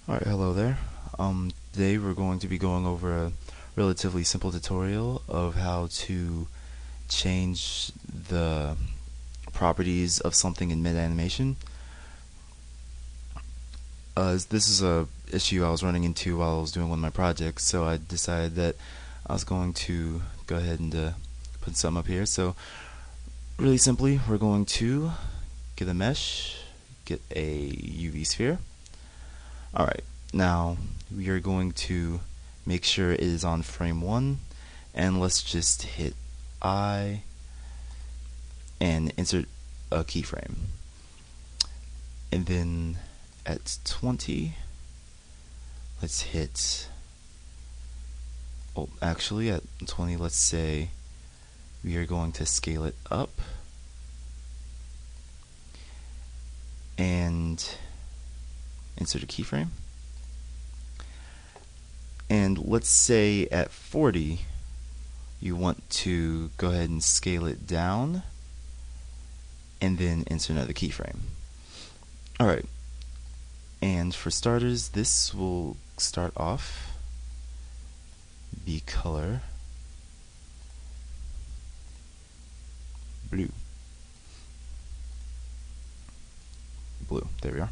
Alright, hello there. Today we're going to be going over a relatively simple tutorial of how to change the properties of something in mid-animation. This is a issue I was running into while I was doing one of my projects, so I decided that I was going to go ahead and put some up here. So really simply, we're going to get a mesh, get a UV sphere. Alright, now we are going to make sure it is on frame 1, and let's just hit I and insert a keyframe. And then at 20, let's hit, actually at 20, let's say we are going to scale it up and insert a keyframe. And let's say at 40 you want to go ahead and scale it down and then insert another keyframe. Alright, and for starters, this will start off the color blue. There we are.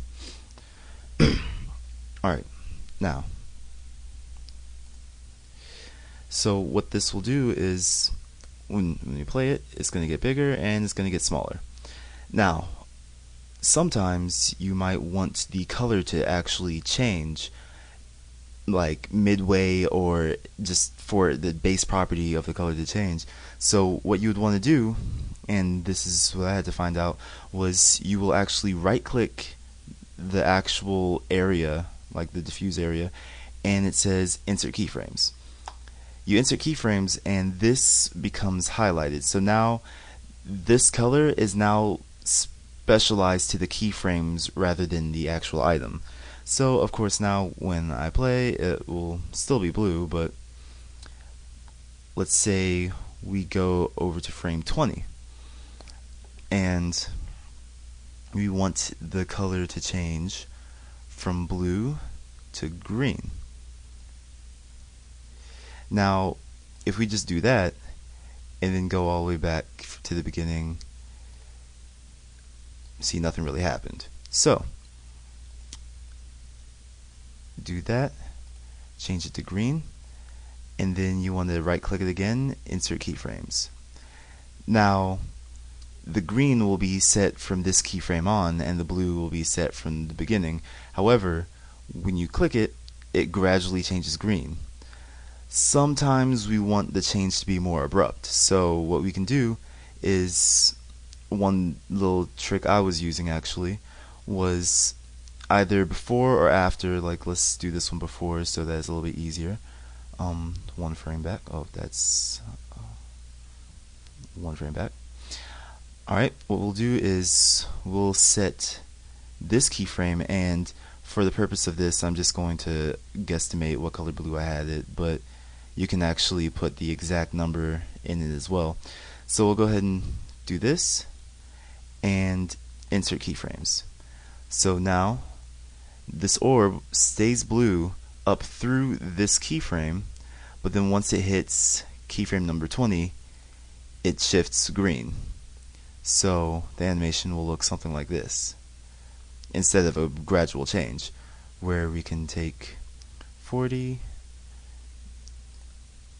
Alright, now, so what this will do is when you play it, it's going to get bigger and it's going to get smaller. Now, sometimes you might want the color to actually change, like midway, or just for the base property of the color to change. So what you would want to do, and this is what I had to find out, was you will actually right click the actual area, like the diffuse area, and it says insert keyframes. You insert keyframes and this becomes highlighted. So now this color is now specialized to the keyframes rather than the actual item. So of course now when I play it will still be blue, but let's say we go over to frame 20 and we want the color to change from blue to green. Now if we just do that and then go all the way back to the beginning, see, nothing really happened. So do that, change it to green, and then you want to right click it again, insert keyframes. Now the green will be set from this keyframe on and the blue will be set from the beginning. However, when you click it, it gradually changes green. Sometimes we want the change to be more abrupt, so what we can do is, one little trick I was using actually was either before or after. Like, let's do this one before so that it's a little bit easier. One frame back. Oh, that's one frame back. Alright, what we'll do is we'll set this keyframe, and for the purpose of this I'm just going to guesstimate what color blue I had it, but you can actually put the exact number in it as well. So we'll go ahead and do this and insert keyframes. So now this orb stays blue up through this keyframe, but then once it hits keyframe number 20 it shifts green. So the animation will look something like this instead of a gradual change, where we can take 40,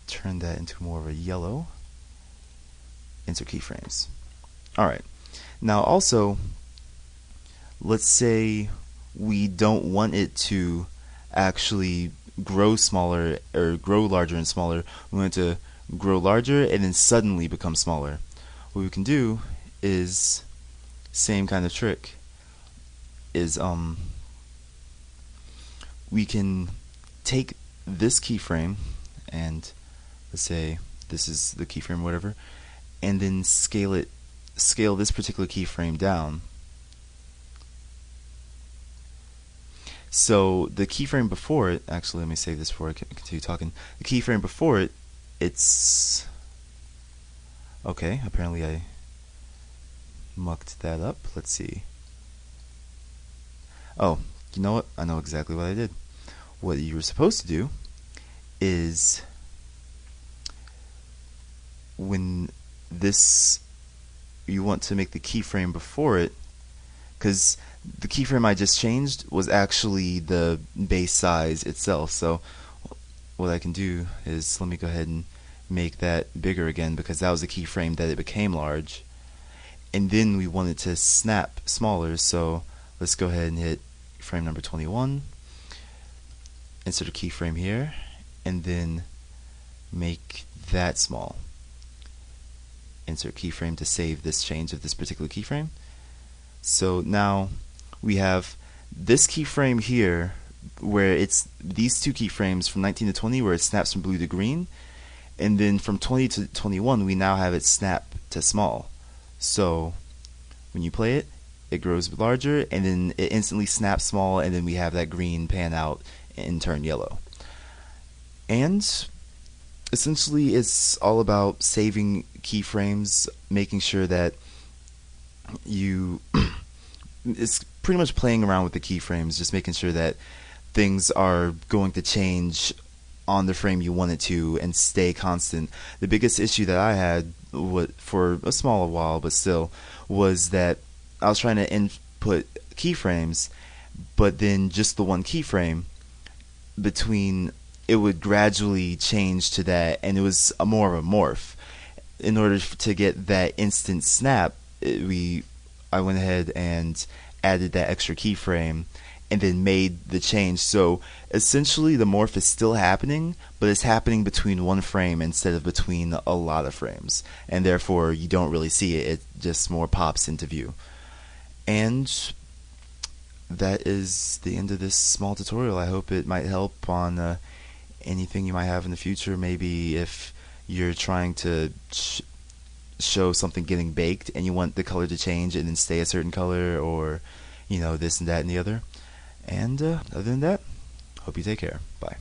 turn that into more of a yellow, insert keyframes. Alright, now also let's say we don't want it to actually grow smaller or grow larger and smaller. We want it to grow larger and then suddenly become smaller. What we can do is, same kind of trick, is we can take this keyframe, and let's say this is the keyframe, whatever, and then scale this particular keyframe down. So the keyframe before it, actually let me save this before I continue talking. The keyframe before it, it's okay, apparently I mucked that up. Let's see. Oh, You know what? I know exactly what I did. What you were supposed to do is when this you want to make the keyframe before it, because the keyframe I just changed was actually the base size itself. So what I can do is let me go ahead and make that bigger again, because that was the keyframe that it became large. And then we want it to snap smaller, so let's go ahead and hit frame number 21, insert a keyframe here, and then make that small. Insert keyframe to save this change of this particular keyframe. So now we have this keyframe here where it's these two keyframes from 19 to 20 where it snaps from blue to green, and then from 20 to 21 we now have it snap to small. So when you play it, it grows larger and then it instantly snaps small, and then we have that green pan out and turn yellow. And essentially it's all about saving keyframes, making sure that you it's pretty much playing around with the keyframes, just making sure that things are going to change on the frame you want it to and stay constant. The biggest issue that I had for a small while, but still, was that I was trying to input keyframes, but then just the one keyframe between it would gradually change to that, and it was more of a morph. In order to get that instant snap, I went ahead and added that extra keyframe and then made the change. So essentially the morph is still happening, but it's happening between one frame instead of between a lot of frames, and therefore you don't really see it, it just more pops into view. And that is the end of this small tutorial. I hope it might help on anything you might have in the future. Maybe if you're trying to show something getting baked and you want the color to change and then stay a certain color, or this and that and the other. And other than that, hope you take care. Bye.